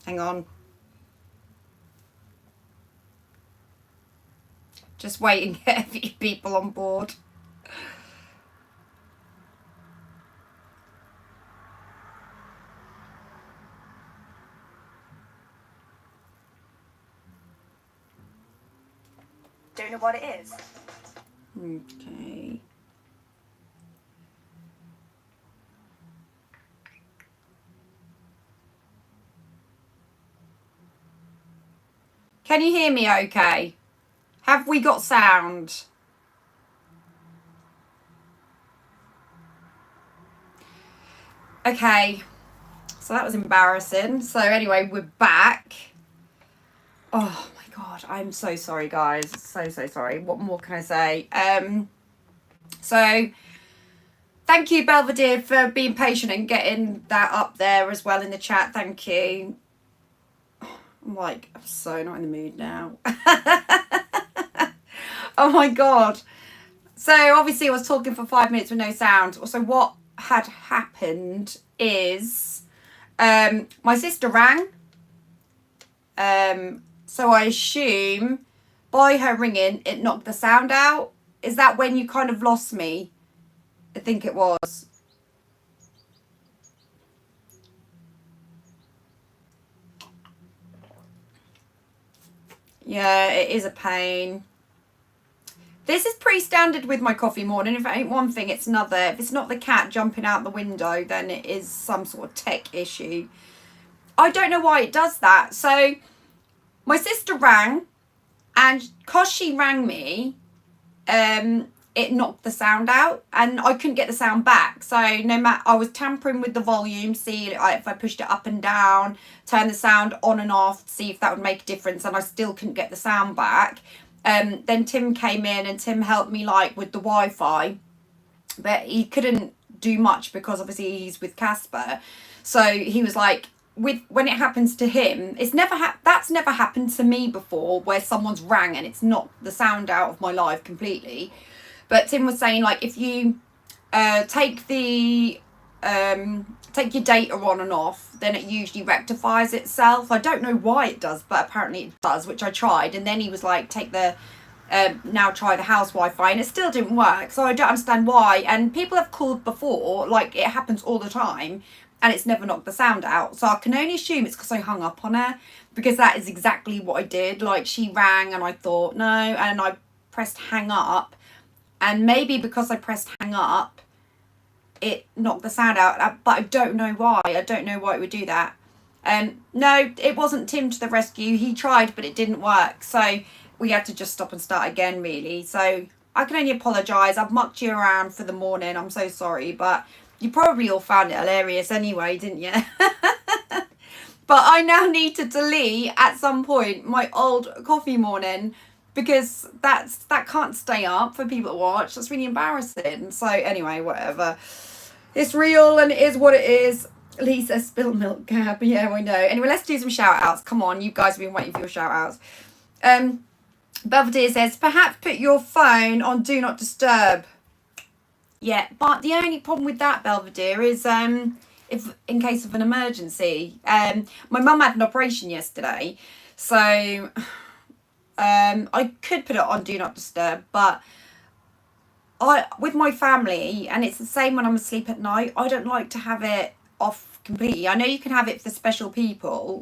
Hang on. Just waiting to get a few people on board. Don't know what it is. Okay. Can you hear me okay? Have we got sound? Okay. So that was embarrassing. So anyway, we're back. Oh my god, I'm so sorry, guys. So sorry. What more can I say? So thank you, Belvedere, for being patient and getting that up there as well in the chat. Thank you. I'm so not in the mood now. Oh my god. So obviously I was talking for 5 minutes with no sound. So what had happened is my sister rang. So I assume by her ringing it knocked the sound out. Is that when you kind of lost me? I think it was. Yeah, it is a pain. This is pretty standard with my coffee morning. If it ain't one thing, it's another. If it's not the cat jumping out the window, then it is some sort of tech issue. I don't know why it does that. So my sister rang, and because she rang me, it knocked the sound out, and I couldn't get the sound back. So no matter, I was tampering with the volume, see if I pushed it up and down, turn the sound on and off, see if that would make a difference, and I still couldn't get the sound back. Then Tim came in, and Tim helped me with the Wi-Fi, but he couldn't do much because obviously he's with Casper. So he was like, when it happens to him, it's never that's never happened to me before, where someone's rang and it's knocked the sound out of my life completely. But Tim was saying, if you take your data on and off, then it usually rectifies itself. I don't know why it does, but apparently it does, which I tried. And then he was like, now try the house Wi-Fi, and it still didn't work. So I don't understand why. And people have called before, it happens all the time, and it's never knocked the sound out. So I can only assume it's because I hung up on her, because that is exactly what I did. She rang and I thought no, and I pressed hang up, and maybe because I pressed hang up, it knocked the sound out. But I don't know why. I don't know why it would do that. No, it wasn't Tim to the rescue. He tried, but it didn't work. So we had to just stop and start again, really. So I can only apologise. I've mucked you around for the morning. I'm so sorry, but you probably all found it hilarious anyway, didn't you? But I now need to delete at some point my old coffee morning, because that can't stay up for people to watch. That's really embarrassing. So anyway, whatever. It's real and it is what it is. Lisa, spilled milk, Gab. Yeah, I know. Anyway, let's do some shout outs. Come on, you guys have been waiting for your shout outs. Belvedere says, perhaps put your phone on Do Not Disturb. Yeah, but the only problem with that, Belvedere, is if in case of an emergency. My mum had an operation yesterday, so I could put it on Do Not Disturb, but with my family, and it's the same when I'm asleep at night, I don't like to have it off completely. I know you can have it for special people,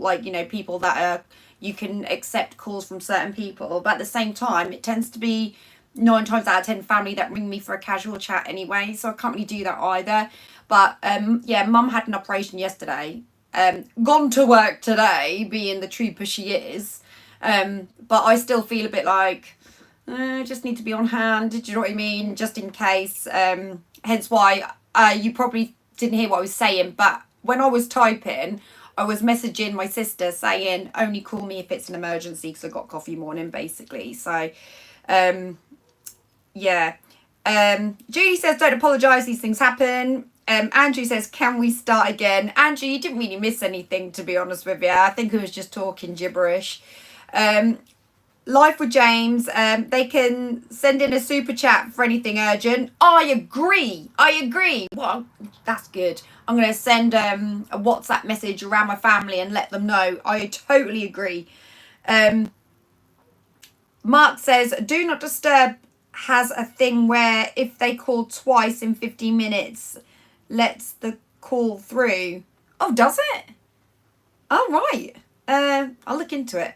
people that are, you can accept calls from certain people, but at the same time, it tends to be 9 times out of 10 family that ring me for a casual chat anyway, so I can't really do that either. But yeah, mum had an operation yesterday, gone to work today, being the trooper she is, but I still feel a bit just need to be on hand, do you know what I mean, just in case. Hence why you probably didn't hear what I was saying, but when I was typing, I was messaging my sister saying only call me if it's an emergency, because I got coffee morning basically. So yeah. Judy says don't apologise, these things happen. Andrew says, can we start again? Andrew, you didn't really miss anything, to be honest with you. I think I was just talking gibberish. Life with James. They can send in a super chat for anything urgent. I agree. Well, that's good. I'm going to send a WhatsApp message around my family and let them know. I totally agree. Mark says, do not disturb has a thing where if they call twice in 15 minutes, lets the call through. Oh, does it? Oh, right. I'll look into it.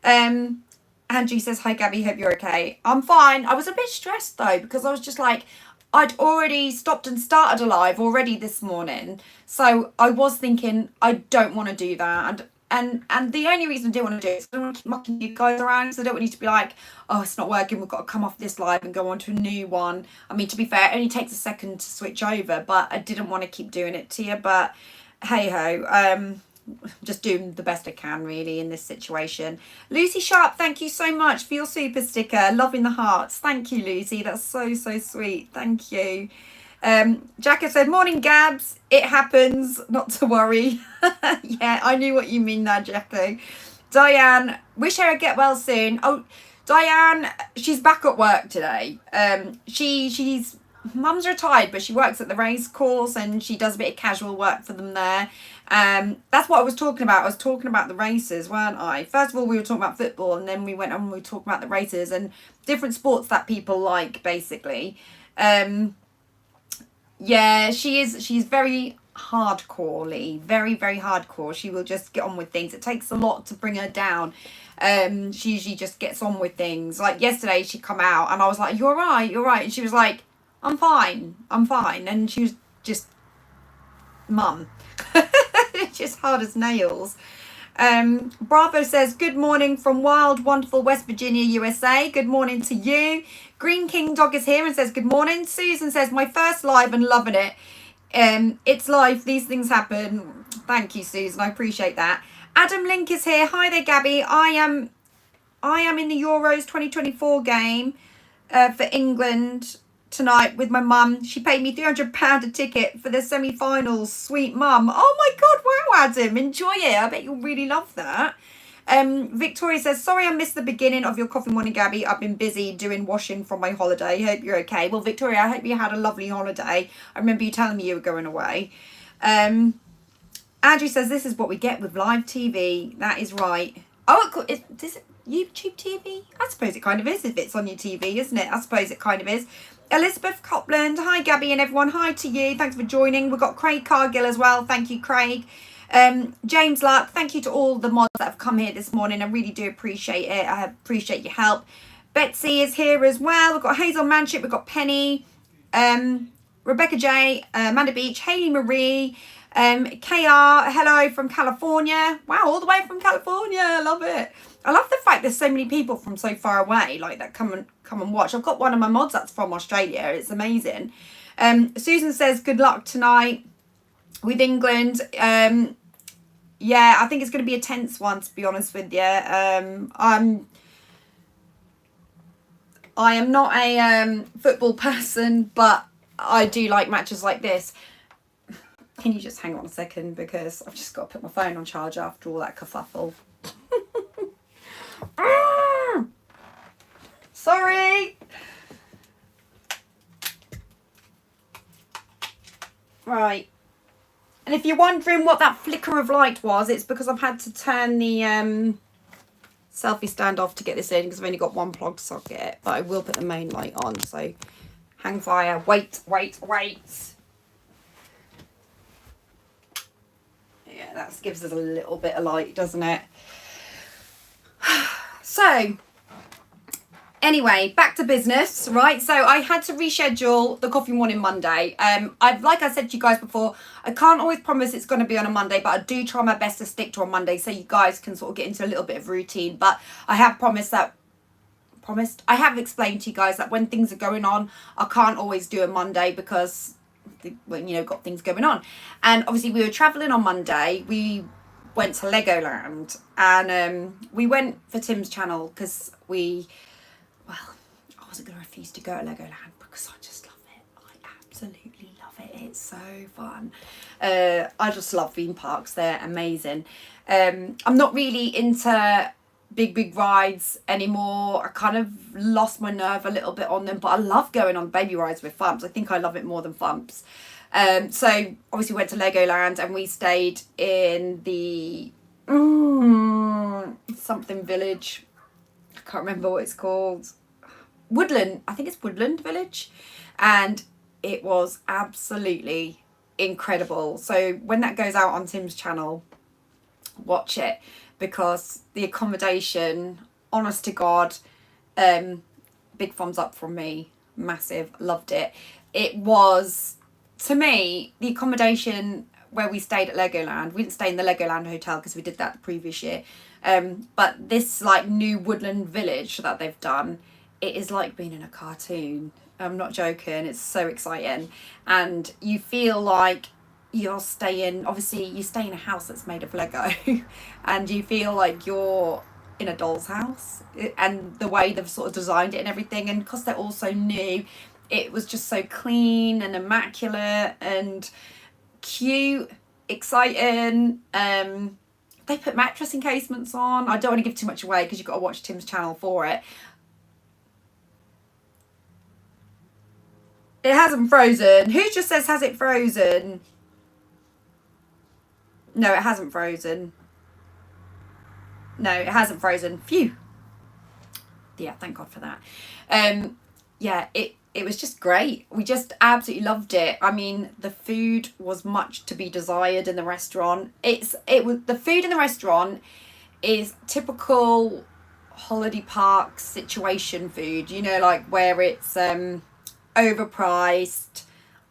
Andrew says, hi, Gabby. Hope you're okay. I'm fine. I was a bit stressed, though, because I was just like, I'd already stopped and started a live already this morning. So I was thinking, I don't want to do that. And the only reason I do want to do it is I don't want to keep mucking you guys around. So I don't want you to be like, oh, it's not working. We've got to come off this live and go on to a new one. I mean, to be fair, it only takes a second to switch over. But I didn't want to keep doing it to you. But hey-ho. Just doing the best I can really in this situation. Lucy Sharp, thank you so much for your super sticker. Loving the hearts. Thank you, Lucy. That's so sweet. Thank you. Jacka said, morning Gabs. It happens, not to worry. Yeah, I knew what you mean there, Jacko. Diane, wish her would get well soon. Oh, Diane, she's back at work today. She's mum's retired, but she works at the race course and she does a bit of casual work for them there. That's what I was talking about. I was talking about the races, weren't I? First of all, we were talking about football, and then we went on and we were talking about the races and different sports that people like, basically. Yeah, she's very hardcore-ly, very hardcore. She will just get on with things. It takes a lot to bring her down. She usually just gets on with things. Like yesterday, she come out and I was like, you're right. And she was like, I'm fine. And she was just mum. Just hard as nails. Bravo says, good morning from wild, wonderful West Virginia, USA. Good morning to you. Green King Dog is here and says, good morning. Susan says, my first live and loving it. It's live. These things happen. Thank you, Susan. I appreciate that. Adam Link is here. Hi there, Gabby. I am in the Euros 2024 game for England tonight with my mum. She paid me £300 a ticket for the semi-finals. Sweet mum. Oh my god, wow, Adam, enjoy it. I bet you'll really love that. Victoria says, sorry I missed the beginning of your coffee morning, Gabby. I've been busy doing washing from my holiday. Hope you're okay. Well, Victoria, I hope you had a lovely holiday. I remember you telling me you were going away. Andrew says, this is what we get with live TV. That is right. Oh, is it YouTube TV? I suppose it kind of is if it's on your TV, isn't it? I suppose it kind of is. Elizabeth Copland, hi Gabby and everyone, hi to you, thanks for joining. We've got Craig Cargill as well, thank you Craig. James Luck, thank you to all the mods that have come here this morning. I really do appreciate it. I appreciate your help. Betsy is here as well. We've got Hazel Manship, we've got Penny, Rebecca J, Amanda Beach, Hayley Marie, KR, hello from California. Wow, all the way from California, I love it. I love the fact there's so many people from so far away, like that come and watch. I've got one of my mods that's from Australia. It's amazing. Susan says, good luck tonight with England. Yeah, I think it's going to be a tense one, to be honest with you. I am not a football person, but I do like matches like this. Can you just hang on a second, because I've just got to put my phone on charge after all that kerfuffle. Sorry. Right. And if you're wondering what that flicker of light was, it's because I've had to turn the selfie stand off to get this in, because I've only got one plugged socket. But I will put the main light on, so hang fire. Wait. Yeah, that gives us a little bit of light, doesn't it? So, anyway, back to business, right? So I had to reschedule the Coffee Morning Monday. Like I said to you guys before, I can't always promise it's going to be on a Monday, but I do try my best to stick to a Monday so you guys can sort of get into a little bit of routine. But I have I have explained to you guys that when things are going on, I can't always do a Monday because, got things going on. And obviously we were traveling on Monday. We went to Legoland, and we went for Tim's channel because I wasn't going to refuse to go to Legoland because I just love it. I absolutely love it. It's so fun. I just love theme parks. They're amazing. I'm not really into big rides anymore. I kind of lost my nerve a little bit on them, but I love going on baby rides with Thumps. I think I love it more than Thumps. So obviously we went to Legoland and we stayed in the something village. I can't remember what it's called. Woodland. I think it's Woodland Village. And it was absolutely incredible. So when that goes out on Tim's channel, watch it, because the accommodation, honest to God, big thumbs up from me. Massive. Loved it. It was, to me, the accommodation where we stayed at Legoland. We didn't stay in the Legoland hotel because we did that the previous year. But this like new Woodland Village that they've done, it is like being in a cartoon. I'm not joking. It's so exciting. And you feel like you're staying, obviously you stay in a house that's made of Lego and you feel like you're in a doll's house, and the way they've sort of designed it and everything, and because they're all so new, it was just so clean and immaculate and cute, exciting. They put mattress encasements on. I don't want to give too much away because you've got to watch Tim's channel for it. It hasn't frozen. Who just says has it frozen? No, it hasn't frozen. No, it hasn't frozen. Phew. Yeah, thank God for that. Yeah, it was just great. We just absolutely loved it. I mean, the food was much to be desired in the restaurant. It was the food in the restaurant is typical holiday park situation food, you know, like where it's overpriced,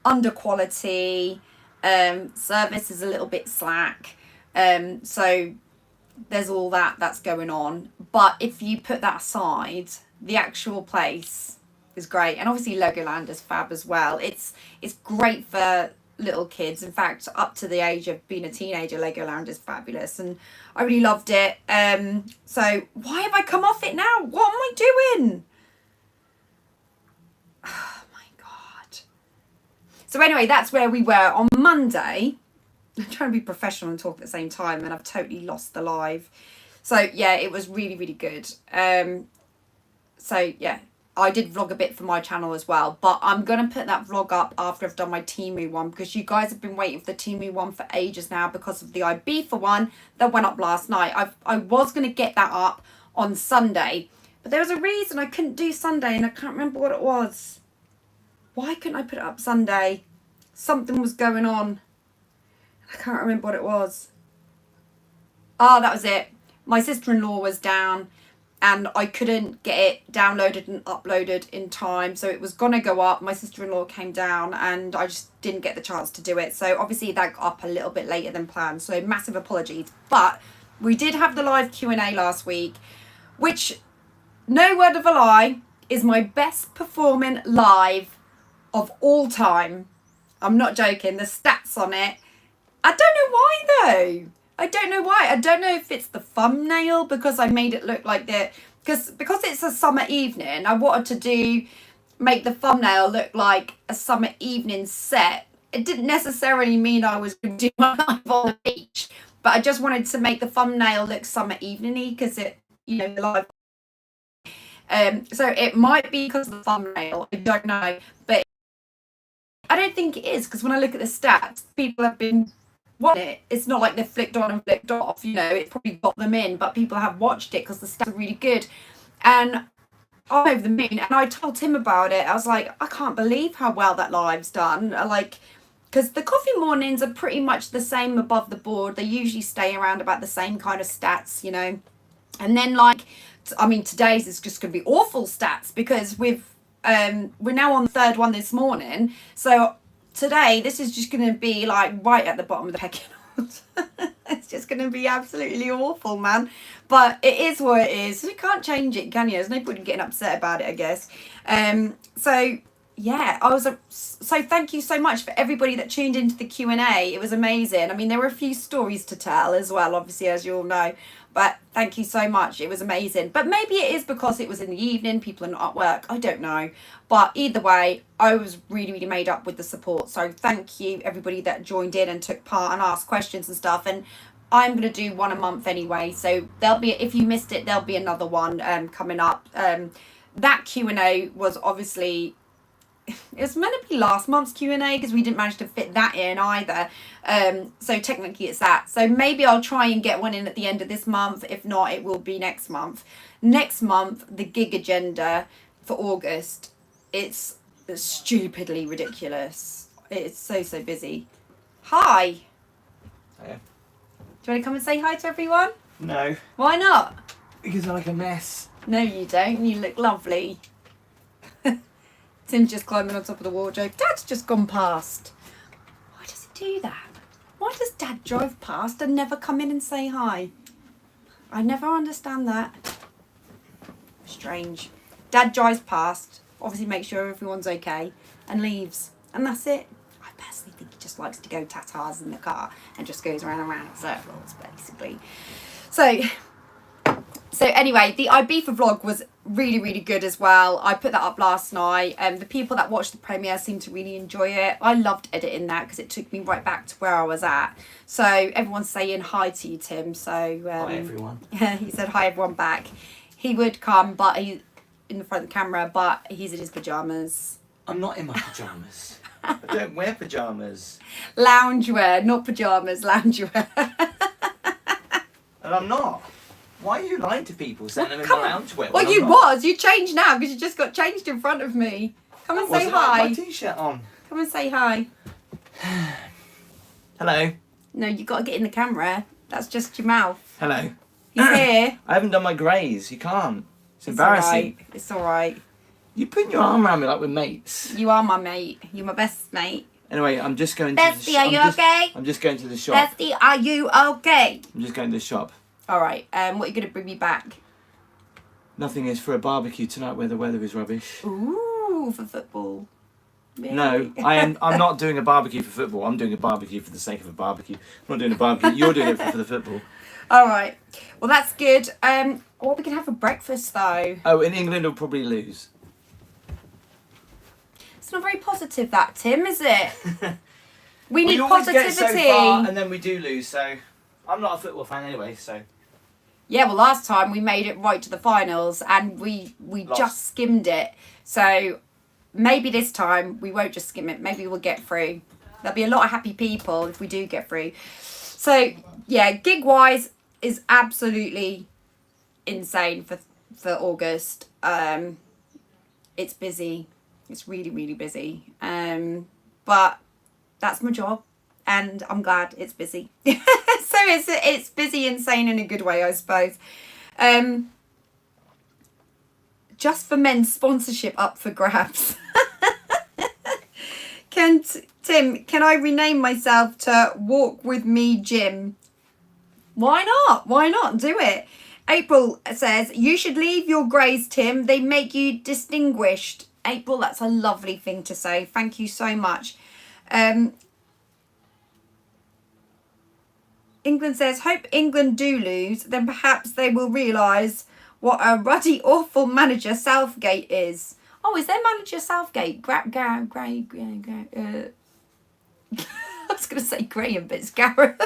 under quality, service is a little bit slack, so there's all that's going on. But if you put that aside, the actual place is great, and obviously Legoland is fab as well. It's great for little kids. In fact, up to the age of being a teenager, Legoland is fabulous, and I really loved it. So why have I come off it now? What am I doing? So anyway, that's where we were on Monday. I'm trying to be professional and talk at the same time, and I've totally lost the live. So yeah, it was really, really good. So yeah, I did vlog a bit for my channel as well, but I'm going to put that vlog up after I've done my Temu one, because you guys have been waiting for the Temu one for ages now because of the Ibiza one that went up last night. I was going to get that up on Sunday, but there was a reason I couldn't do Sunday, and I can't remember what it was. Why couldn't I put it up Sunday? Something was going on. I can't remember what it was. Oh, that was it. My sister-in-law was down and I couldn't get it downloaded and uploaded in time. So it was going to go up. My sister-in-law came down and I just didn't get the chance to do it. So obviously that got up a little bit later than planned. So massive apologies. But we did have the live Q&A last week, which, no word of a lie, is my best performing live of all time. I'm not joking. The stats on it, I don't know why though. I don't know why. I don't know if it's the thumbnail, because I made it look like that, because it's a summer evening. I wanted to make the thumbnail look like a summer evening set. It didn't necessarily mean I was going to do my live on the beach, but I just wanted to make the thumbnail look summer evening-y, because it, you know, live. So it might be because of the thumbnail. I don't know, but I don't think it is, because when I look at the stats, people have been watching it. It's not like they've flicked on and flicked off, you know, it's probably got them in, but people have watched it because the stats are really good. And I'm over the moon, and I told Tim about it. I was like, I can't believe how well that live's done. Like, because the coffee mornings are pretty much the same above the board. They usually stay around about the same kind of stats, you know. And then, like, I mean, today's is just going to be awful stats, because we're now on the third one this morning. So today, this is just going to be like right at the bottom of the pecking order. It's just going to be absolutely awful, man. But it is what it is. You can't change it, can you? There's no point in getting upset about it, I guess. So yeah, so thank you so much for everybody that tuned into the Q&A. It was amazing. I mean, there were a few stories to tell as well, obviously, as you all know. But thank you so much. It was amazing. But maybe it is because it was in the evening. People are not at work. I don't know. But either way, I was really, really made up with the support. So thank you, everybody that joined in and took part and asked questions and stuff. And I'm going to do one a month anyway. So there'll be, if you missed it, there'll be another one coming up. That Q&A was obviously, it was meant to be last month's Q&A because we didn't manage to fit that in either. So technically it's that. So maybe I'll try and get one in at the end of this month. If not, it will be next month. Next month, the gig agenda for August, it's stupidly ridiculous. It's so busy. Hi. Hiya. Do you want to come and say hi to everyone? No. Why not? Because I like a mess. No, you don't. You look lovely. Tim's just climbing on top of the wardrobe. Dad's just gone past. Why does he do that? Why does Dad drive past and never come in and say hi? I never understand that. Strange. Dad drives past, obviously makes sure everyone's okay, and leaves. And that's it. I personally think he just likes to go tatas in the car and just goes around and around in circles, basically. So anyway, the Ibiza vlog was really good as well. I put that up last night. The people that watched the premiere seemed to really enjoy it. I loved editing that because it took me right back to where I was at. So everyone's saying hi to you, Tim. So Hi everyone. Yeah, he said hi everyone back. He would come, but he's in the front of the camera, but he's in his pajamas. I'm not in my pajamas. I don't wear pajamas. Loungewear, not pajamas, loungewear. And I'm not. Why are you lying to people saying I'm in come my on. loungewear? Well, you was. You changed now because you just got changed in front of me. Come and say hi. I had my t-shirt on. Come and say hi. Hello. No, you got to get in the camera. That's just your mouth. Hello. He's here. I haven't done my greys. You can't. It's embarrassing. It's all right. You putting your arm around me like we're mates. You are my mate. You're my best mate. Anyway, I'm just going to Bestie, are you okay? I'm just going to the shop. Bestie, are you okay? I'm just going to the shop. All right. What are you going to bring me back? Nothing is for a barbecue tonight where the weather is rubbish. Ooh, for football. Yay. No, I'm not doing a barbecue for football. I'm doing a barbecue for the sake of a barbecue. I'm not doing a barbecue. You're doing it for the football. All right. Well, that's good. What we can have for breakfast though? Oh, in England, we'll probably lose. It's not very positive, that Tim, is it? We need always positivity. get so far and then we do lose. So I'm not a football fan anyway. So yeah, well, last time we made it right to the finals and we Lost. just skimmed it. So maybe this time we won't just skim it. Maybe we'll get through. There'll be a lot of happy people if we do get through. So yeah, gig wise is absolutely insane for August. It's busy. It's really busy. But that's my job, and I'm glad it's busy. So it's busy, insane in a good way, I suppose. Just for men's sponsorship up for grabs. Tim, can I rename myself to Walk With Me Jim? Why not? Why not? Do it. April says, you should leave your greys, Tim. They make you distinguished. April, that's a lovely thing to say. Thank you so much. England says, hope England do lose. Then perhaps they will realise what a ruddy, awful manager Southgate is. Oh, is their manager Southgate? I was going to say Graham, but it's Gareth.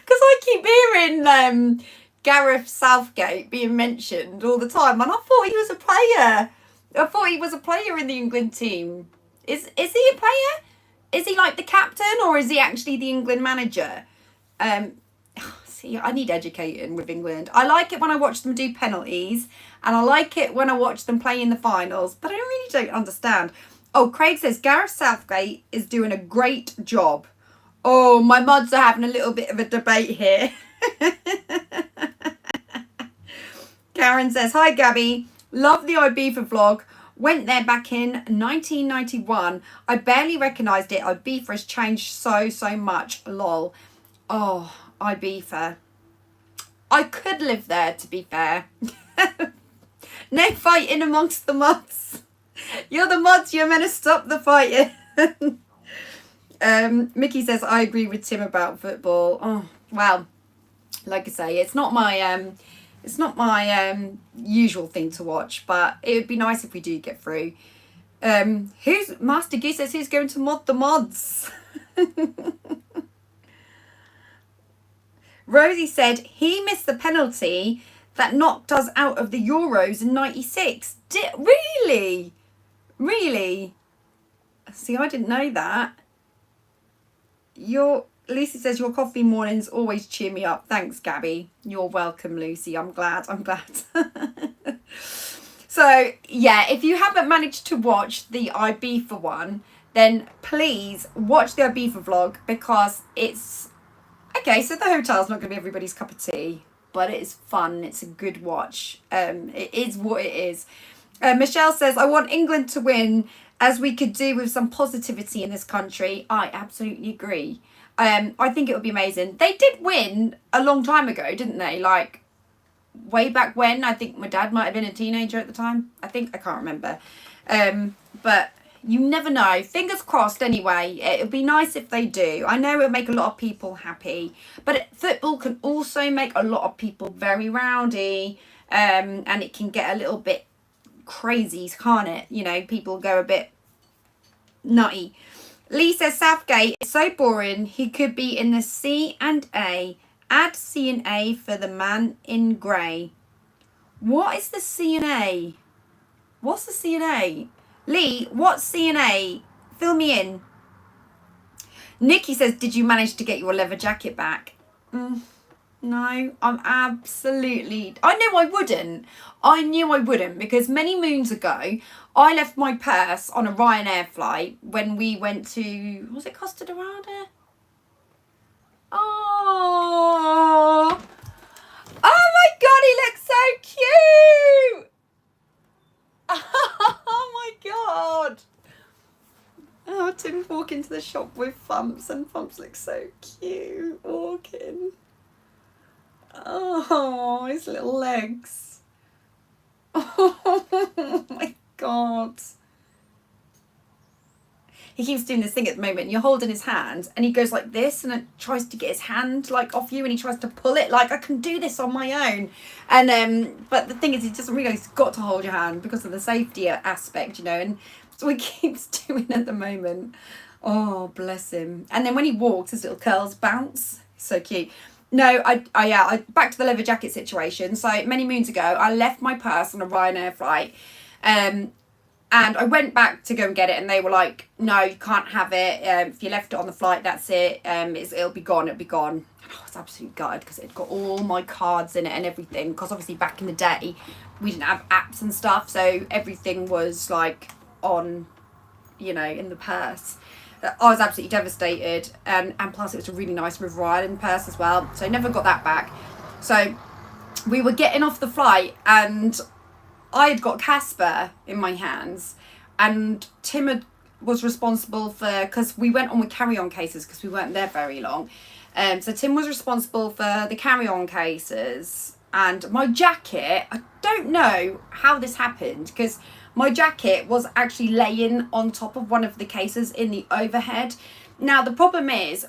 Because I keep hearing Gareth Southgate being mentioned all the time, and I thought he was a player. I thought he was a player in the England team. Is he a player? Is he like the captain, or is he actually the England manager? See, I need educating with England. I like it when I watch them do penalties, and I like it when I watch them play in the finals, but I really don't understand. Oh, Craig says Gareth Southgate is doing a great job. Oh, my mods are having a little bit of a debate here. Karen says, hi Gabby, love the Ibiza vlog. Went there back in 1991. I barely recognised it. Ibiza has changed so much. Lol. Oh, Ibiza. I could live there, to be fair. No fighting amongst the mods. You're the mods, you're meant to stop the fighting. Mickey says, I agree with Tim about football. Oh, well, like I say, it's not my usual thing to watch, but it would be nice if we do get through. Who's Master Goose says, who's going to mod the mods? Rosie said he missed the penalty that knocked us out of the Euros in '96. Really? Really? See, I didn't know that. Lucy says your coffee mornings always cheer me up. Thanks, Gabby. You're welcome, Lucy. I'm glad. So, yeah, if you haven't managed to watch the Ibiza one, then please watch the Ibiza vlog, because it's... Okay, so the hotel's not going to be everybody's cup of tea, but it's fun. It's a good watch. It is what it is. Michelle says, I want England to win, as we could do with some positivity in this country. I absolutely agree. I think it would be amazing. They did win a long time ago, didn't they? Like, way back when. I think my dad might have been a teenager at the time. I can't remember. But you never know. Fingers crossed anyway. It would be nice if they do. I know it would make a lot of people happy. But football can also make a lot of people very rowdy. And it can get a little bit crazy, can't it? You know, people go a bit nutty. Lee says Southgate is so boring. He could be in the C&A. Add C&A for the man in grey. What is the C&A? What's the C&A? Lee, what's C&A? Fill me in. Nikki says, did you manage to get your leather jacket back? No, I'm absolutely... I knew I wouldn't, because many moons ago, I left my purse on a Ryanair flight when we went to... Was it Costa Dorada? Oh, my God, he looks so cute. Oh, my God. Oh, Tim's walking to the shop with Thumps, and Thumps looks so cute walking. Oh, his little legs. Oh, my God. He keeps doing this thing at the moment. You're holding his hand and he goes like this and it tries to get his hand like off you, and he tries to pull it like, I can do this on my own. And but the thing is, he doesn't realise he's got to hold your hand because of the safety aspect, you know, and so he keeps doing at the moment. Oh, bless him. And then when he walks, his little curls bounce. So cute. No, I back to the leather jacket situation. So many moons ago, I left my purse on a Ryanair flight. And I went back to go and get it, and they were like, no, you can't have it. If you left it on the flight, that's it. It'll be gone. And I was absolutely gutted because it had got all my cards in it and everything. Because obviously back in the day, we didn't have apps and stuff. So everything was like on, you know, in the purse. I was absolutely devastated. And plus it was a really nice River Island purse as well. So I never got that back. So we were getting off the flight and I had got Casper in my hands, and Tim was responsible for, because we went on with carry-on cases because we weren't there very long. So Tim was responsible for the carry-on cases, and my jacket, I don't know how this happened, because my jacket was actually laying on top of one of the cases in the overhead. Now, the problem is,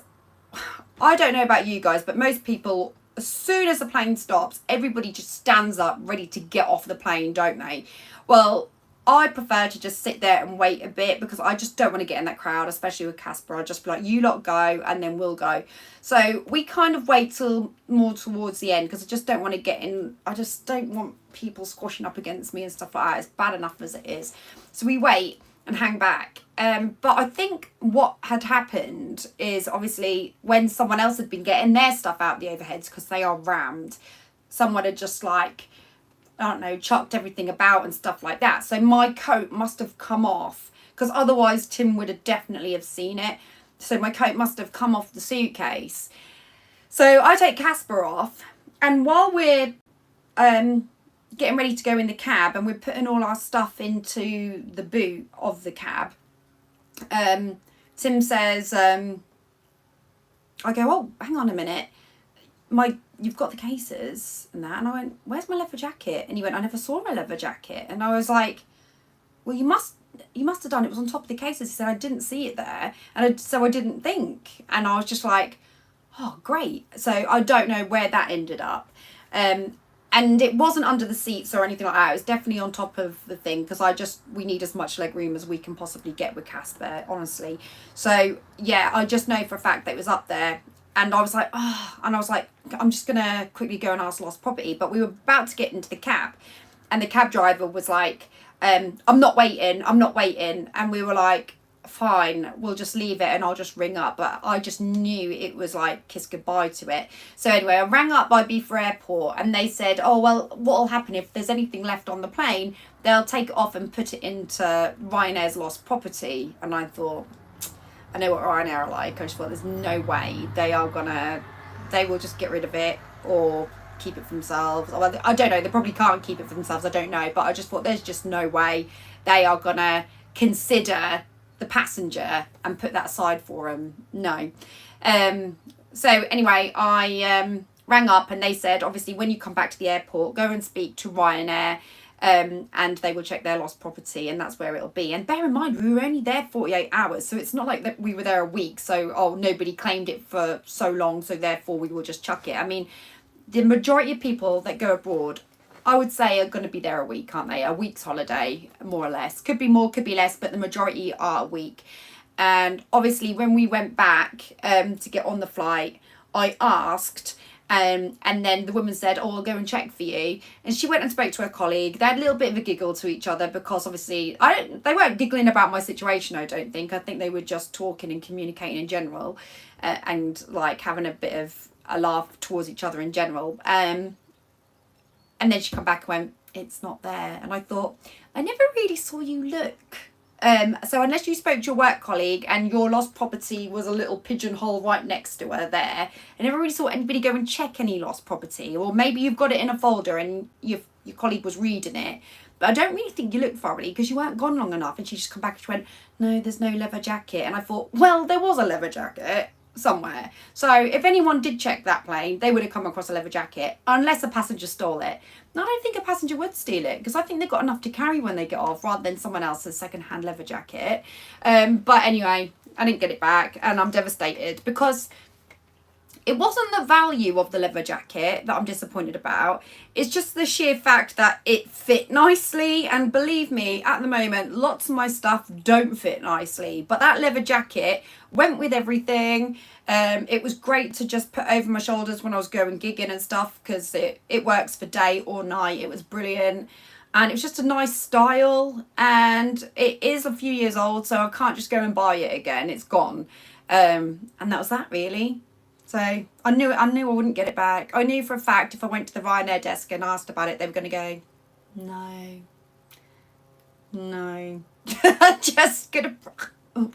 I don't know about you guys, but most people, as soon as the plane stops, everybody just stands up ready to get off the plane, don't they? Well, I prefer to just sit there and wait a bit because I just don't want to get in that crowd, especially with Casper. I'd just be like, you lot go and then we'll go. So we kind of wait till more towards the end because I just don't want to get in. I just don't want people squashing up against me and stuff like that. It's bad enough as it is. So we wait and hang back. But I think what had happened is obviously when someone else had been getting their stuff out the overheads because they are rammed, someone had just like, I don't know, chucked everything about and stuff like that. So my coat must have come off because otherwise Tim would have definitely have seen it. So my coat must have come off the suitcase. So I take Casper off, and while we're getting ready to go in the cab and we're putting all our stuff into the boot of the cab, Tim says, I go, oh, hang on a minute, you've got the cases and that. And I went, where's my leather jacket? And he went, I never saw my leather jacket. And I was like, well, you must have done, it was on top of the cases. He said, I didn't see it there, and so I didn't think. And I was just like, oh, great. So I don't know where that ended up. And it wasn't under the seats or anything like that. It was definitely on top of the thing because we need as much leg room as we can possibly get with Casper, honestly. So yeah, I just know for a fact that it was up there. and I was like, oh, and I was like, I'm just going to quickly go and ask lost property. But we were about to get into the cab, and the cab driver was like, I'm not waiting. And we were like, fine, we'll just leave it and I'll just ring up. But I just knew it was like kiss goodbye to it. So anyway, I rang up Ibiza Airport, and they said, oh, well, what'll happen if there's anything left on the plane, they'll take it off and put it into Ryanair's lost property. And I thought, I know what Ryanair are like. I just thought, there's no way they will just get rid of it or keep it for themselves. Well, I don't know, they probably can't keep it for themselves, I don't know, but I just thought there's just no way they are gonna consider the passenger and put that aside for him. No. So anyway, I rang up, and they said, obviously, when you come back to the airport, go and speak to Ryanair, and they will check their lost property, and that's where it'll be. And bear in mind, we were only there 48 hours, so it's not like that we were there a week, so nobody claimed it for so long, so therefore we will just chuck it. I mean, the majority of people that go abroad, I would say, are going to be there a week, aren't they? A week's holiday, more or less. Could be more, could be less, but the majority are a week. And obviously, when we went back to get on the flight, I asked, and then the woman said, oh, I'll go and check for you. And she went and spoke to her colleague. They had a little bit of a giggle to each other, because obviously, they weren't giggling about my situation, I don't think. I think they were just talking and communicating in general, and like having a bit of a laugh towards each other in general. And then she come back and went, it's not there. And I thought, I never really saw you look. So unless you spoke to your work colleague and your lost property was a little pigeonhole right next to her there, I never really saw anybody go and check any lost property. Or maybe you've got it in a folder and your colleague was reading it. But I don't really think you looked thoroughly, because you weren't gone long enough. And she just come back and she went, no, there's no leather jacket. And I thought, well, there was a leather jacket somewhere. So if anyone did check that plane, they would have come across a leather jacket, unless a passenger stole it. And I don't think a passenger would steal it, because I think they've got enough to carry when they get off, rather than someone else's second-hand leather jacket. But anyway, I didn't get it back, and I'm devastated, because it wasn't the value of the leather jacket that I'm disappointed about. It's just the sheer fact that it fit nicely. And believe me, at the moment, lots of my stuff don't fit nicely. But that leather jacket went with everything. It was great to just put over my shoulders when I was going gigging and stuff, because it works for day or night. It was brilliant. And it was just a nice style. And it is a few years old, so I can't just go and buy it again. It's gone. And that was that, really. So I knew I wouldn't get it back. I knew for a fact if I went to the Ryanair desk and asked about it, they were going to go, no. Just gonna.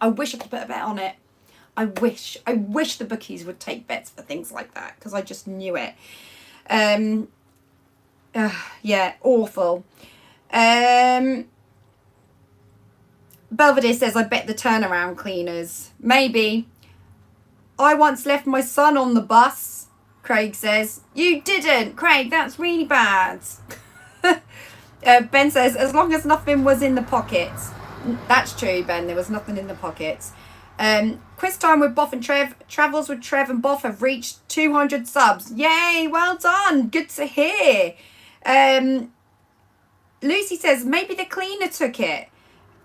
I wish I could put a bet on it. I wish the bookies would take bets for things like that, because I just knew it. Yeah, awful. Belvedere says, I bet the turnaround cleaners. Maybe. I once left my son on the bus, Craig says. You didn't, Craig, that's really bad. Ben says, as long as nothing was in the pockets. That's true, Ben, there was nothing in the pockets. Quiz time with Boff and Trev. Travels with Trev and Boff have reached 200 subs. Yay, well done, good to hear. Lucy says, maybe the cleaner took it.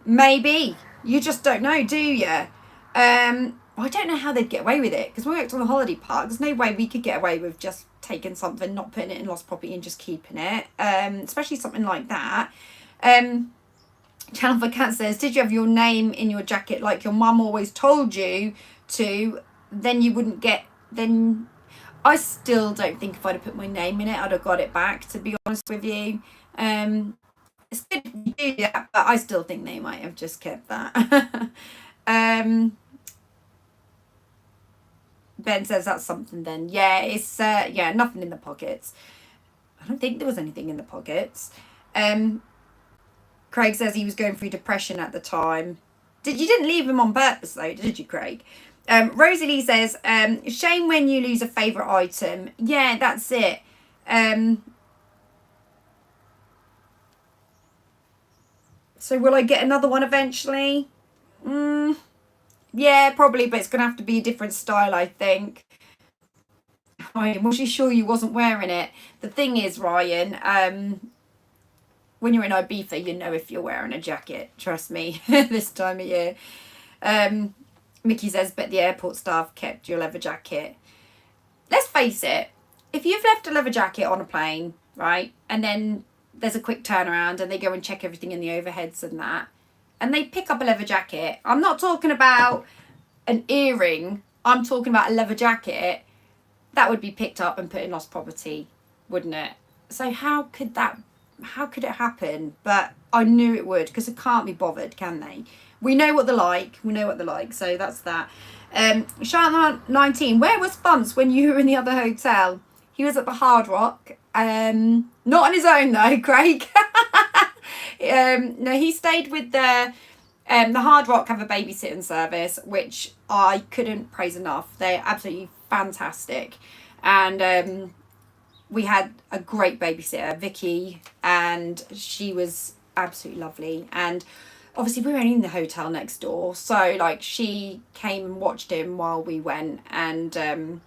Maybe. You just don't know, do you? I don't know how they'd get away with it, because we worked on the holiday park. There's no way we could get away with just taking something, not putting it in lost property and just keeping it, especially something like that. Channel for Cat says, did you have your name in your jacket like your mum always told you to? Then you wouldn't get... Then I still don't think if I'd have put my name in it, I'd have got it back, to be honest with you. It's good if you do that, but I still think they might have just kept that. Ben says that's something then. Yeah, it's nothing in the pockets. I don't think there was anything in the pockets. Craig says he was going through depression at the time. You didn't leave him on purpose though, did you, Craig? Rosie Lee says, shame when you lose a favourite item. Yeah, that's it. So will I get another one eventually? Yeah, probably, but it's going to have to be a different style, I think. Ryan, was you sure you wasn't wearing it? The thing is, Ryan, when you're in Ibiza, you know if you're wearing a jacket. Trust me, this time of year. Mickey says, bet the airport staff kept your leather jacket. let's face it, if you've left a leather jacket on a plane, right, and then there's a quick turnaround and they go and check everything in the overheads and that, and they pick up a leather jacket, I'm not talking about an earring, I'm talking about a leather jacket, that would be picked up and put in lost property, wouldn't it? So how could it happen? But I knew it would, because it can't be bothered, can they? We know what they're like, so that's that. Charlotte 19, where was Bunce when you were in the other hotel? He was at the Hard Rock. Not on his own though, Craig. No, he stayed with the Hard Rock have a babysitting service, which I couldn't praise enough. They're absolutely fantastic. And we had a great babysitter, Vicky, and she was absolutely lovely. And obviously we were only in the hotel next door, so like she came and watched him while we went. And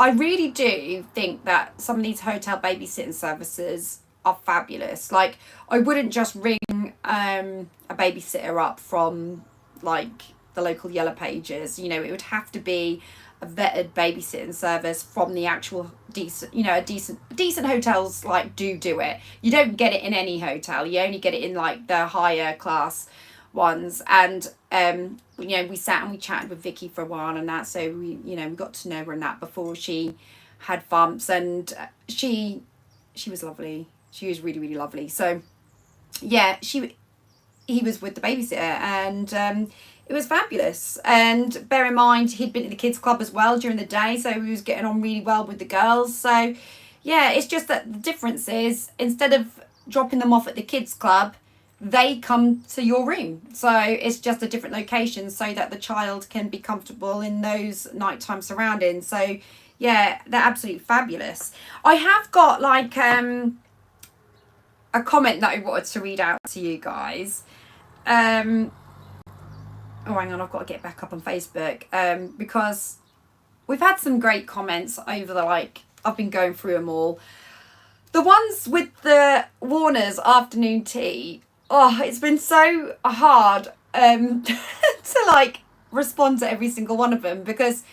I really do think that some of these hotel babysitting services are fabulous. Like, I wouldn't just ring a babysitter up from like the local Yellow Pages. You know, it would have to be a vetted babysitting service from the actual decent, you know, decent hotels like do it. You don't get it in any hotel. You only get it in like the higher class ones. And you know, we sat and we chatted with Vicky for a while and that, so we, you know, we got to know her and that before she had bumps. And she was lovely. She was really, really lovely. So yeah, he was with the babysitter, and it was fabulous. And bear in mind, he'd been to the kids club as well during the day, so he was getting on really well with the girls. So yeah, it's just that the difference is, instead of dropping them off at the kids club, they come to your room. So it's just a different location so that the child can be comfortable in those nighttime surroundings. So yeah, they're absolutely fabulous. I have got like a comment that I wanted to read out to you guys. Oh, hang on, I've got to get back up on Facebook, because we've had some great comments over the, like, I've been going through them all. The ones with the Warner's afternoon tea, oh, it's been so hard to, like, respond to every single one of them, because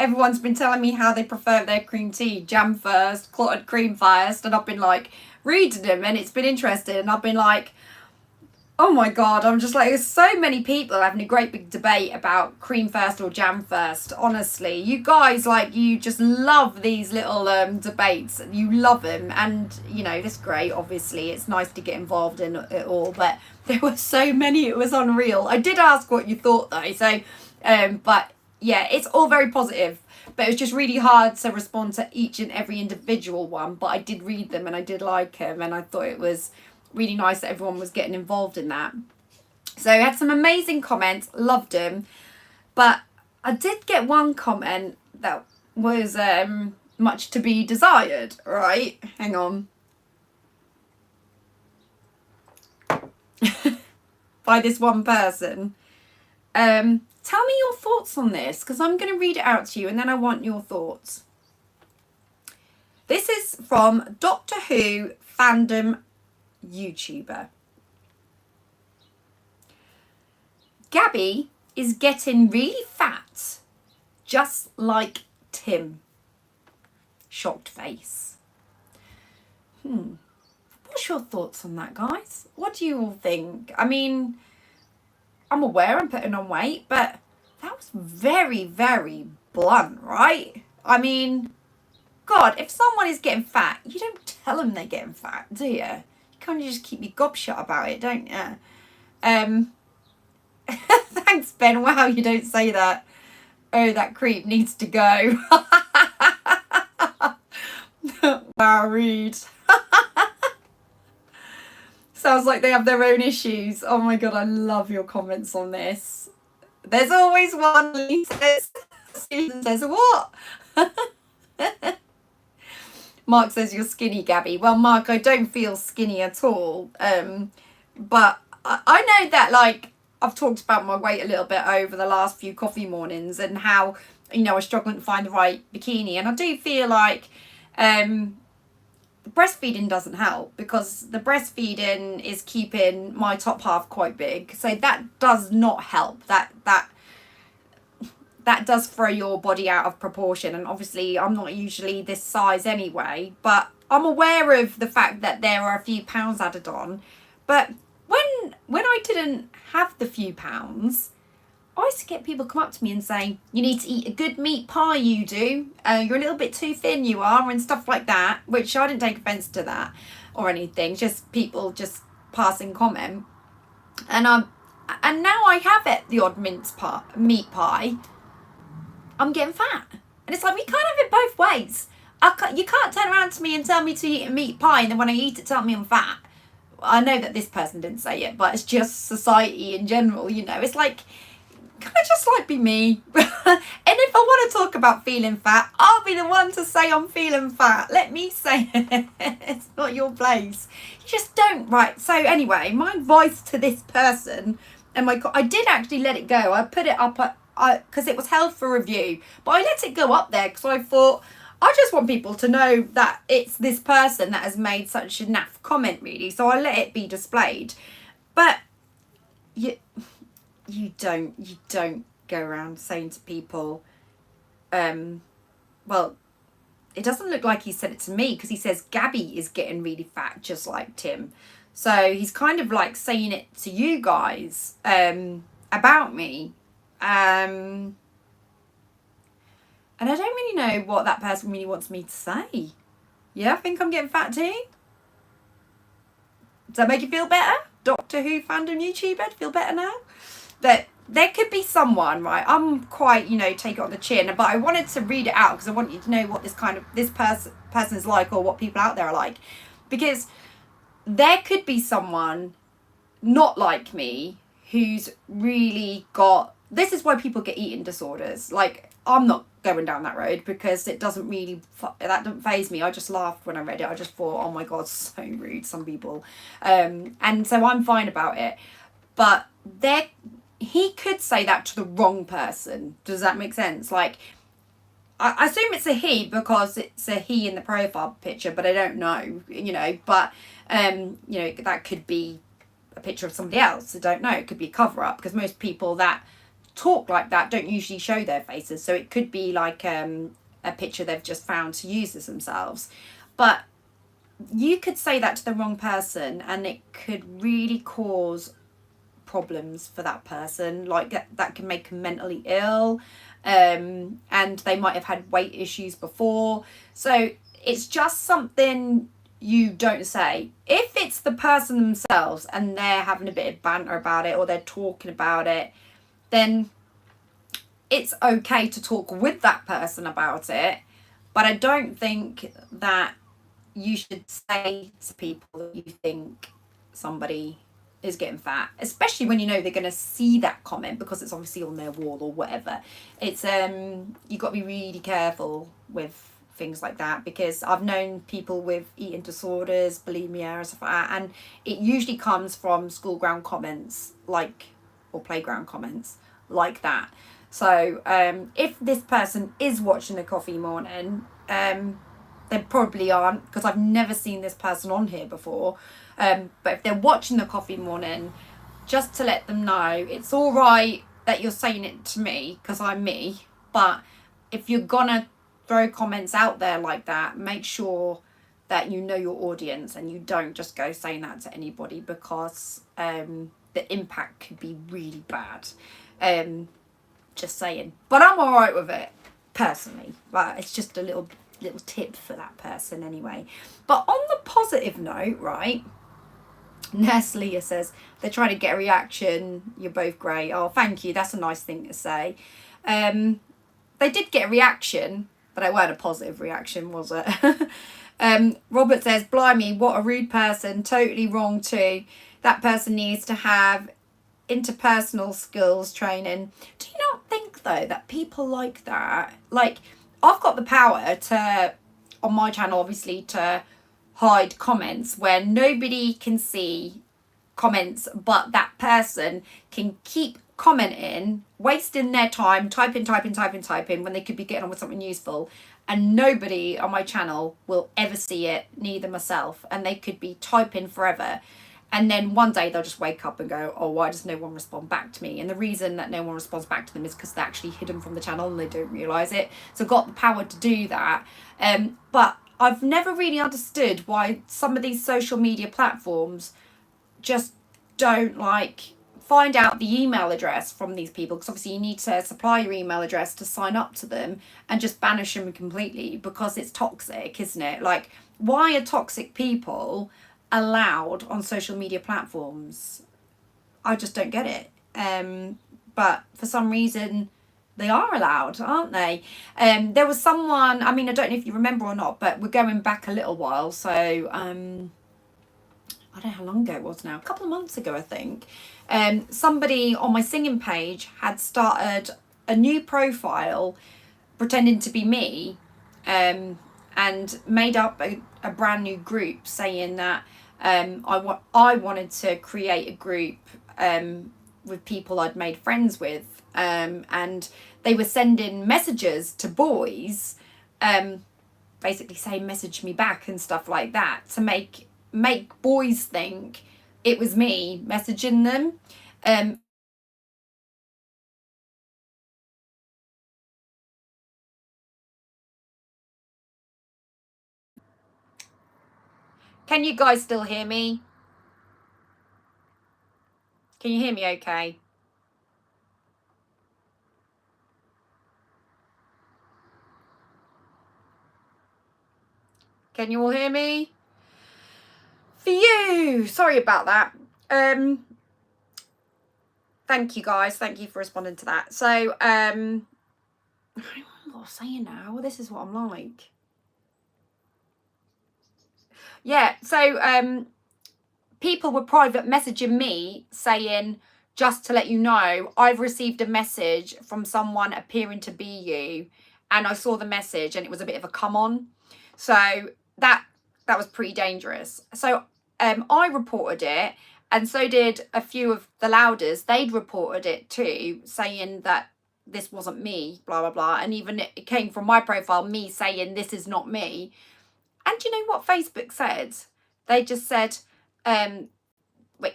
everyone's been telling me how they prefer their cream tea, jam first, clotted cream first, and I've been, like, reading them, and it's been interesting, and I've been like, oh my god, I'm just like, there's so many people having a great big debate about cream first or jam first. Honestly, you guys, like, you just love these little debates. You love them, and you know, that's great. Obviously, it's nice to get involved in it all, but there were so many, it was unreal. I did ask what you thought though, so but yeah, it's all very positive, but it was just really hard to respond to each and every individual one. But I did read them and I did like them, and I thought it was really nice that everyone was getting involved in that. So I had some amazing comments, loved them, but I did get one comment that was much to be desired. Right, hang on. By this one person. Tell me your thoughts on this, because I'm going to read it out to you and then I want your thoughts. This is from Doctor Who fandom YouTuber. Gabby is getting really fat, just like Tim. Shocked face. What's your thoughts on that, guys? What do you all think? I mean, I'm aware I'm putting on weight, but that was very, very blunt, right? I mean, God, if someone is getting fat, you don't tell them they're getting fat, do you? You kind of just keep your gob shut about it, don't you? Thanks, Ben. Wow, you don't say that. Oh, that creep needs to go. Wow, rude. Sounds like they have their own issues. Oh my God, I love your comments on this. There's always one. Susan says, what? Mark says you're skinny, Gabby. Well, Mark, I don't feel skinny at all. But I know that, like, I've talked about my weight a little bit over the last few coffee mornings and how, you know, I struggle to find the right bikini. And I do feel like breastfeeding doesn't help, because the breastfeeding is keeping my top half quite big. So that does not help. That that does throw your body out of proportion. And obviously I'm not usually this size anyway, but I'm aware of the fact that there are a few pounds added on. But when I didn't have the few pounds, I used to get people come up to me and say, you need to eat a good meat pie, you do. You're a little bit too thin, you are, and stuff like that, which I didn't take offence to that or anything, just people just passing comment. And now I have it, the odd meat pie. I'm getting fat. And it's like, we can't have it both ways. You can't turn around to me and tell me to eat a meat pie, and then when I eat it, tell me I'm fat. I know that this person didn't say it, but it's just society in general, you know. It's like, can I just like be me? And if I want to talk about feeling fat, I'll be the one to say I'm feeling fat. Let me say it. It's not your place. You just don't. Right. So anyway, my advice to this person, and I did actually let it go. I put it up because it was held for review, but I let it go up there because I thought, I just want people to know that it's this person that has made such a naff comment, really. So I let it be displayed. But you don't go around saying to people, well, it doesn't look like he said it to me, because he says Gabby is getting really fat just like Tim. So he's kind of like saying it to you guys about me. And I don't really know what that person really wants me to say. Yeah, I think I'm getting fat too. Does that make you feel better? Doctor Who fandom YouTuber, feel better now? But there could be someone, right? I'm quite, take it on the chin, but I wanted to read it out because I want you to know what this person is like, or what people out there are like. Because there could be someone not like me who's really got... This is why people get eating disorders. Like, I'm not going down that road because it doesn't really... That doesn't faze me. I just laughed when I read it. I just thought, oh my God, so rude, some people. And so I'm fine about it. But he could say that to the wrong person. Does that make sense? Like, I assume it's a he because it's a he in the profile picture, but I don't know, But, that could be a picture of somebody else. I don't know. It could be a cover up, because most people that talk like that don't usually show their faces. So it could be like a picture they've just found to use as themselves. But you could say that to the wrong person, and it could really cause problems for that person. Like that can make them mentally ill, and they might have had weight issues before. So it's just something you don't say. If it's the person themselves and they're having a bit of banter about it, or they're talking about it, then it's okay to talk with that person about it. But I don't think that you should say to people that you think somebody is getting fat, especially when they're going to see that comment, because it's obviously on their wall or whatever. It's you've got to be really careful with things like that, because I've known people with eating disorders, bulimia and stuff like that, and it usually comes from school ground comments or playground comments like that. So if this person is watching the coffee morning, they probably aren't, because I've never seen this person on here before. But if they're watching the coffee morning, just to let them know, it's all right that you're saying it to me because I'm me. But if you're gonna throw comments out there like that, make sure that you know your audience and you don't just go saying that to anybody, because the impact could be really bad. Just saying. But I'm all right with it personally. But it's just a little tip for that person anyway. But on the positive note, right, Nurse Leah says they're trying to get a reaction. You're both great. Oh, thank you. That's a nice thing to say. They did get a reaction, but it weren't a positive reaction, was it? Robert says, blimey, what a rude person. Totally wrong too. That person needs to have interpersonal skills training. Do you not think though that people like that, like, I've got the power to, on my channel obviously, to hide comments where nobody can see comments, but that person can keep commenting, wasting their time, typing when they could be getting on with something useful, and nobody on my channel will ever see it, neither myself, and they could be typing forever. And then one day they'll just wake up and go, oh, why does no one respond back to me? And the reason that no one responds back to them is because they're actually hidden from the channel and they don't realise it. So I've got the power to do that. But I've never really understood why some of these social media platforms just don't like find out the email address from these people, because obviously you need to supply your email address to sign up to them, and just banish them completely because it's toxic, isn't it? Like, why are toxic people allowed on social media platforms? I just don't get it. But for some reason they are allowed, aren't they? There was someone, I mean, I don't know if you remember or not, but we're going back a little while, so I don't know how long ago it was now, a couple of months ago I think. Somebody on my singing page had started a new profile pretending to be me, and made up a brand new group saying that I wanted to create a group with people I'd made friends with, and they were sending messages to boys, basically saying message me back and stuff like that, to make boys think it was me messaging them. Can you guys still hear me? Can you hear me okay? Can you all hear me? Phew! Sorry about that. Thank you guys. Thank you for responding to that. So, I don't know what I'm saying now. This is what I'm like. Yeah, so people were private messaging me saying, just to let you know, I've received a message from someone appearing to be you, and I saw the message and it was a bit of a come on. So that was pretty dangerous. So I reported it, and so did a few of the Louders. They'd reported it too, saying that this wasn't me, blah blah blah. And even it came from my profile, me saying this is not me. And do you know what Facebook said? They just said, it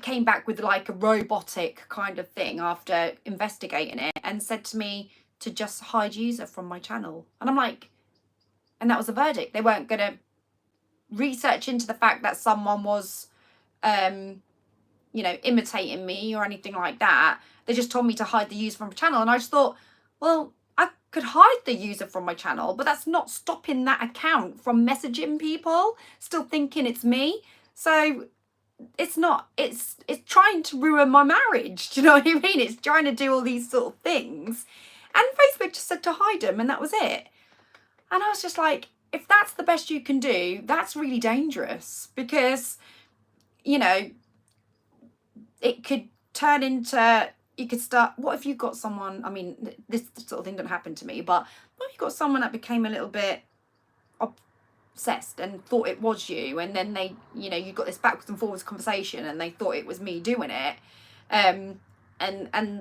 came back with like a robotic kind of thing after investigating it, and said to me to just hide user from my channel. And I'm like, and that was the verdict. They weren't going to research into the fact that someone was, you know, imitating me or anything like that. They just told me to hide the user from my channel. And I just thought, well, I could hide the user from my channel, but that's not stopping that account from messaging people, still thinking it's me. So it's not, it's trying to ruin my marriage. Do you know what I mean? It's trying to do all these sort of things. And Facebook just said to hide them, and that was it. And I was just like, if that's the best you can do, that's really dangerous, because, you know, it could turn into, you could start, what if you got someone, I mean, this sort of thing didn't happen to me, but what if you got someone that became a little bit obsessed and thought it was you, and then they, you know, you got this backwards and forwards conversation and they thought it was me doing it, and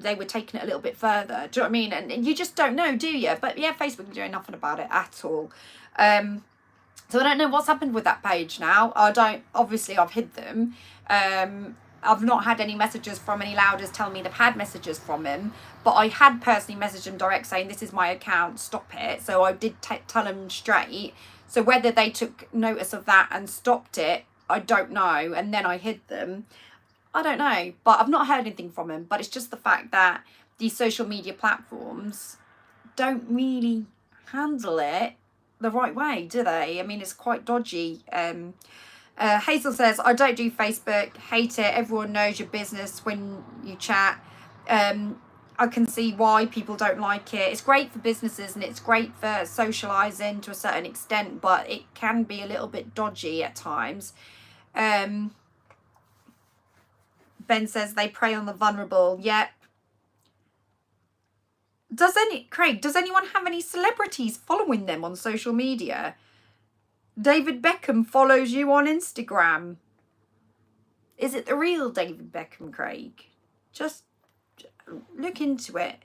they were taking it a little bit further. Do you know what I mean? And you just don't know, do you? But yeah, Facebook is doing nothing about it at all. So I don't know what's happened with that page now. Obviously I've hid them. I've not had any messages from any Louders telling me they've had messages from him, but I had personally messaged him direct saying, this is my account, stop it. So I did tell him straight. So whether they took notice of that and stopped it, I don't know. And then I hid them. I don't know, but I've not heard anything from him. But it's just the fact that these social media platforms don't really handle it the right way, do they? I mean, it's quite dodgy. Hazel says, I don't do Facebook, hate it. Everyone knows your business when you chat. I can see why people don't like it. It's great for businesses and it's great for socialising to a certain extent, but it can be a little bit dodgy at times. Ben says they prey on the vulnerable. Yep. Craig, does anyone have any celebrities following them on social media? David Beckham follows you on Instagram. Is it the real David Beckham, Craig? Just look into it.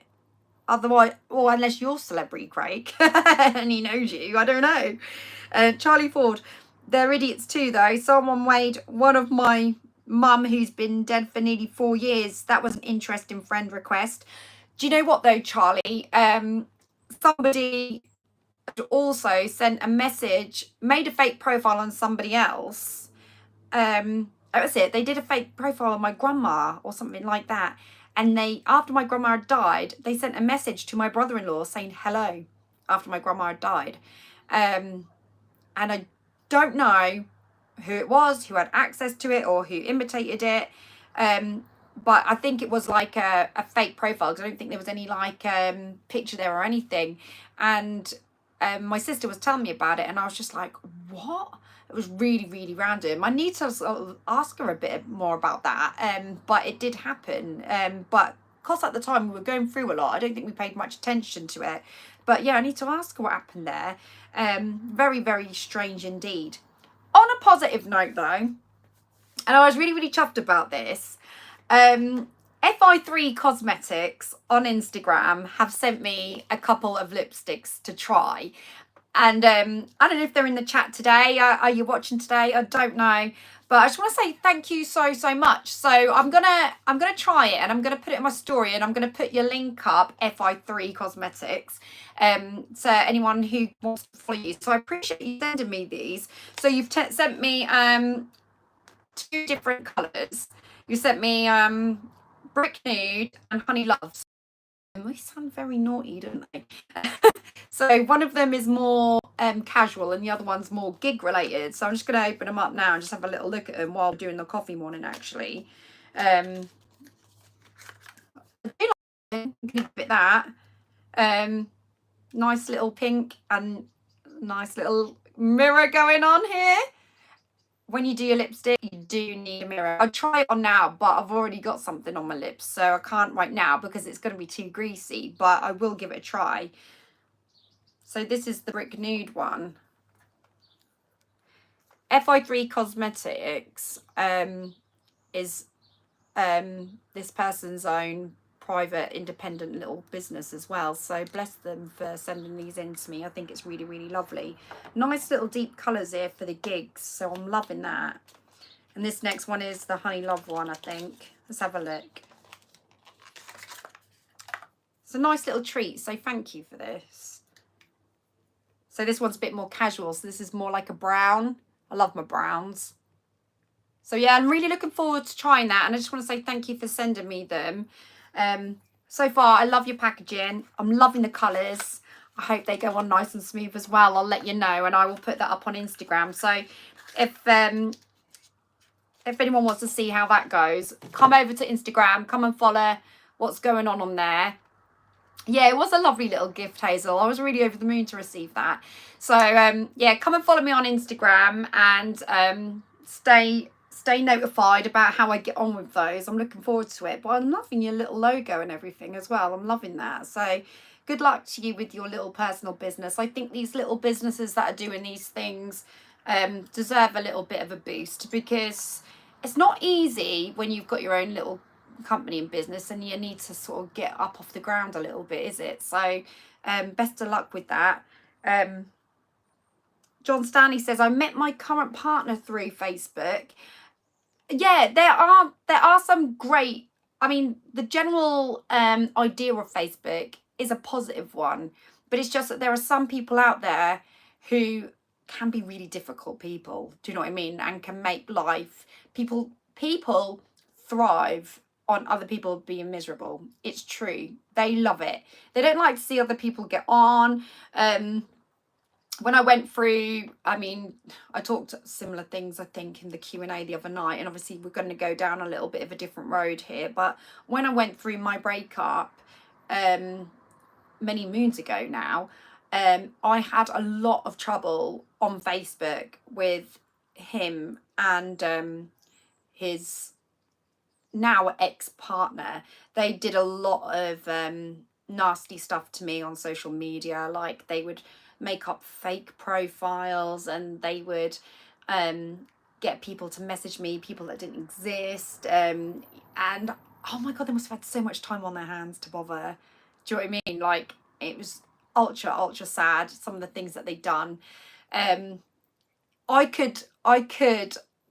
Otherwise, or unless you're celebrity, Craig, and he knows you, I don't know. Charlie Ford, they're idiots too, though. Someone made one of my mum who's been dead for nearly 4 years. That was an interesting friend request. Do you know what though, Charlie? Somebody also sent a message, made a fake profile on somebody else. That was it. They did a fake profile on my grandma or something like that. And they, after my grandma had died, they sent a message to my brother-in-law saying hello after my grandma had died. And I don't know who it was, who had access to it or who imitated it. But I think it was like a fake profile, because I don't think there was any like picture there or anything. And my sister was telling me about it, and I was just like, what? It was really, really random. I need to sort of ask her a bit more about that. But it did happen. But because at the time we were going through a lot, I don't think we paid much attention to it. But yeah, I need to ask her what happened there. Very, very strange indeed. On a positive note though, and I was really, really chuffed about this, FI3 Cosmetics on Instagram have sent me a couple of lipsticks to try. And I don't know if they're in the chat today. Are you watching today? I don't know. But I just want to say thank you so, so much. So I'm gonna try it, and I'm gonna put it in my story, and I'm gonna put your link up, FI3 Cosmetics, so anyone who wants to follow you. So I appreciate you sending me these. So you've sent me 2 different colours. You sent me Brick Nude and Honey Loves. They sound very naughty, don't they? So one of them is more casual, and the other one's more gig related. So I'm just going to open them up now and just have a little look at them while I'm doing the coffee morning, actually. I do like it. Give it that. Nice little pink and nice little mirror going on here. When you do your lipstick, you do need a mirror. I'll try it on now, but I've already got something on my lips, so I can't right now because it's going to be too greasy, but I will give it a try. So this is the Brick Nude one. FI3 Cosmetics is this person's own private independent little business as well, so bless them for sending these in to me. I think it's really, really lovely. Nice little deep colours here for the gigs, so I'm loving that. And this next one is the Honey Love one, I think. Let's have a look. It's a nice little treat, so thank you for this. So this one's a bit more casual, so this is more like a brown. I love my browns. So yeah, I'm really looking forward to trying that, and I just want to say thank you for sending me them. So far, I love your packaging. I'm loving the colours. I hope they go on nice and smooth as well. I'll let you know, and I will put that up on Instagram. So if anyone wants to see how that goes, come over to Instagram, come and follow what's going on there. Yeah, it was a lovely little gift, Hazel. I was really over the moon to receive that. So yeah, come and follow me on Instagram, and stay notified about how I get on with those. I'm looking forward to it. But I'm loving your little logo and everything as well. I'm loving that. So good luck to you with your little personal business. I think these little businesses that are doing these things deserve a little bit of a boost, because it's not easy when you've got your own little company and business and you need to sort of get up off the ground a little bit, is it? So best of luck with that. John Stanley says, I met my current partner through Facebook. Yeah, there are some great, I mean, the general idea of Facebook is a positive one, but it's just that there are some people out there who can be really difficult people, do you know what I mean, and can make life, people thrive on other people being miserable. It's true. They love it. They don't like to see other people get on. When I went through, I mean, I talked similar things, I think, in the Q&A the other night, and obviously we're going to go down a little bit of a different road here, but when I went through my breakup many moons ago now, I had a lot of trouble on Facebook with him and his now ex-partner. They did a lot of nasty stuff to me on social media. Like, they would make up fake profiles, and they would get people to message me, people that didn't exist, and oh my god, they must have had so much time on their hands to bother. Do you know what I mean? Like, it was ultra sad, some of the things that they'd done. I could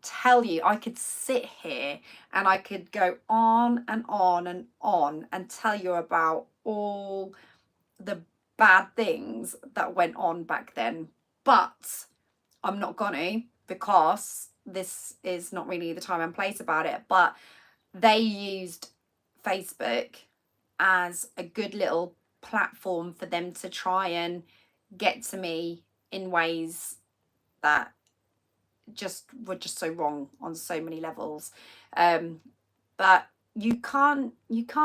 tell you, I could sit here and I could go on and on and on and tell you about all the bad things that went on back then. But I'm not gonna, because this is not really the time and place about it. But they used Facebook as a good little platform for them to try and get to me in ways that were just so wrong on so many levels. But you can't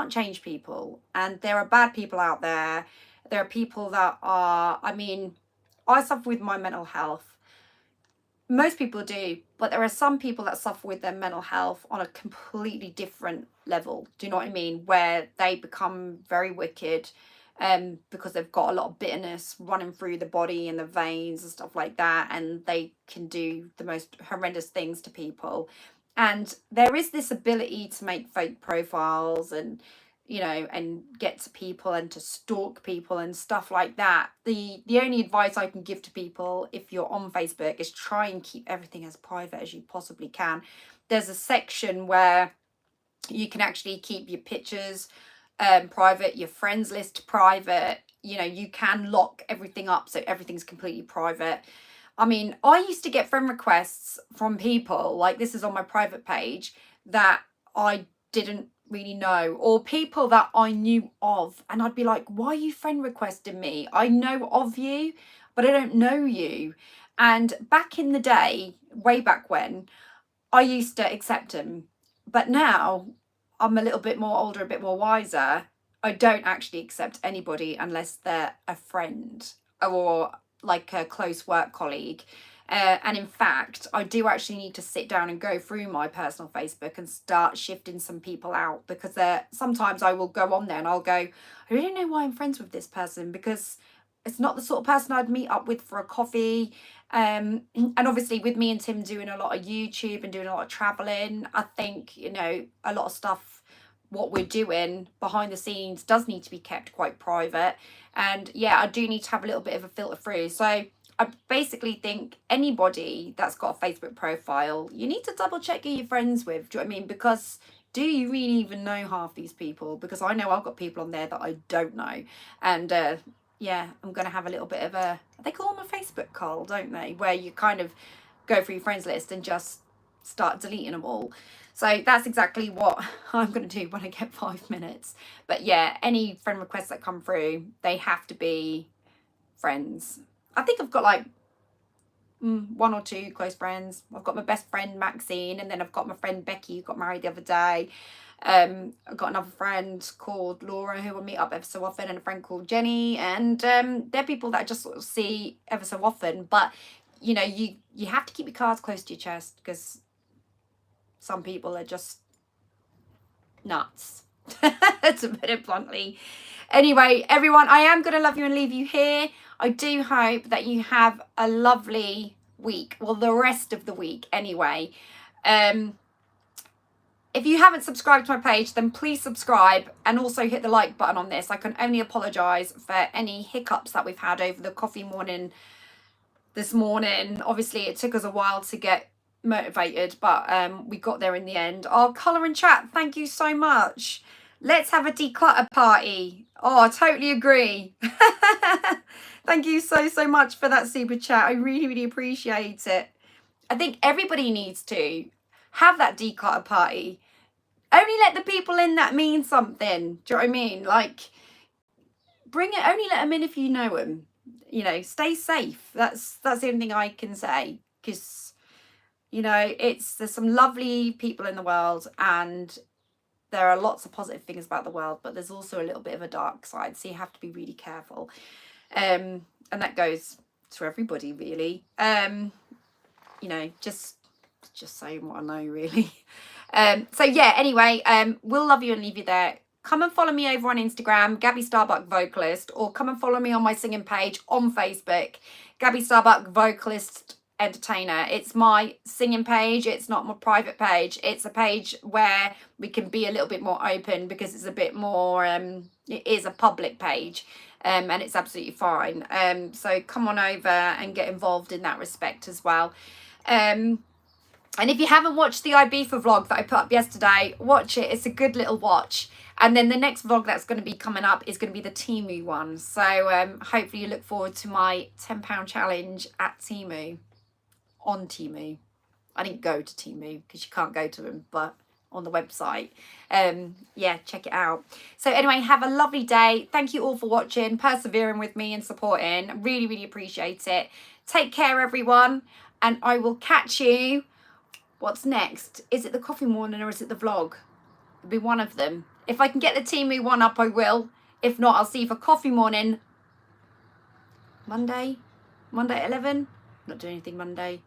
change people, and there are bad people out there. There are people that are, I mean, I suffer with my mental health. Most people do, but there are some people that suffer with their mental health on a completely different level. Do you know what I mean? Where they become very wicked, because they've got a lot of bitterness running through the body and the veins and stuff like that, and they can do the most horrendous things to people. And there is this ability to make fake profiles and, you know, and get to people and to stalk people and stuff like that. The only advice I can give to people if you're on Facebook is try and keep everything as private as you possibly can. There's a section where you can actually keep your pictures private, your friends list private. You know, you can lock everything up so everything's completely private. I mean, I used to get friend requests from people, like this is on my private page, that I didn't really know, or people that I knew of, and I'd be like, why are you friend requesting me? I know of you, but I don't know you. And back in the day, way back when, I used to accept them, but now I'm a little bit more older, a bit more wiser. I don't actually accept anybody unless they're a friend or like a close work colleague. And in fact, I do actually need to sit down and go through my personal Facebook and start shifting some people out, because sometimes I will go on there and I'll go, I really don't know why I'm friends with this person, because it's not the sort of person I'd meet up with for a coffee. And obviously with me and Tim doing a lot of YouTube and doing a lot of traveling, I think, you know, a lot of stuff, what we're doing behind the scenes does need to be kept quite private. And yeah, I do need to have a little bit of a filter through. So I basically think anybody that's got a Facebook profile, you need to double check who you're friends with. Do you know what I mean? Because do you really even know half these people? Because I know I've got people on there that I don't know. And yeah, I'm going to have a little bit of a, they call them a Facebook cull, don't they? Where you kind of go through your friends list and just start deleting them all. So that's exactly what I'm going to do when I get 5 minutes. But yeah, any friend requests that come through, they have to be friends. I think I've got like 1 or 2 close friends. I've got my best friend Maxine, and then I've got my friend Becky who got married the other day. I've got another friend called Laura who will meet up ever so often, and a friend called Jenny, and they're people that I just sort of see ever so often. But you know, you have to keep your cards close to your chest, because some people are just nuts, to put it bluntly. Anyway, everyone, I am going to love you and leave you here. I do hope that you have a lovely week, well, the rest of the week anyway. If you haven't subscribed to my page, then please subscribe, and also hit the like button on this. I can only apologise for any hiccups that we've had over the coffee morning this morning. Obviously, it took us a while to get motivated, but we got there in the end. Oh, Colour and Chat, thank you so much. Let's have a declutter party. Oh, I totally agree. Thank you so much for that super chat. I really appreciate it. I think everybody needs to have that declutter party. Only let the people in that mean something. Do you know what I mean? Like, bring it, only let them in if you know them. You know, stay safe. That's the only thing I can say, because, you know, there's some lovely people in the world, and there are lots of positive things about the world, but there's also a little bit of a dark side, so you have to be really careful. And that goes to everybody, really. You know, just saying what I know, really. So yeah, anyway, we'll love you and leave you there. Come and follow me over on Instagram, Gabby Starbuck Vocalist, or come and follow me on my singing page on Facebook, Gabby Starbuck Vocalist Entertainer. It's my singing page. It's not my private page. It's a page where we can be a little bit more open, because it's a bit more, it is a public page, and it's absolutely fine. So come on over and get involved in that respect as well. And if you haven't watched the Ibiza vlog that I put up yesterday, watch it. It's a good little watch. And then the next vlog that's going to be coming up is going to be the Temu one. So hopefully you look forward to my £10 challenge at Temu. On Temu. I didn't go to Temu because you can't go to them, but on the website. Yeah, check it out. So anyway, have a lovely day. Thank you all for watching, persevering with me and supporting. I really, really appreciate it. Take care, everyone. And I will catch you. What's next? Is it the coffee morning or is it the vlog? It'll be one of them. If I can get the Temu one up, I will. If not, I'll see you for coffee morning. Monday at 11. Not doing anything Monday.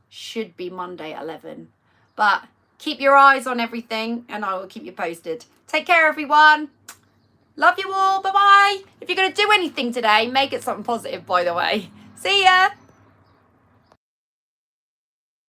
Should be Monday at 11. But keep your eyes on everything and I will keep you posted. Take care, everyone. Love you all. Bye-bye. If you're going to do anything today, make it something positive, by the way. See ya.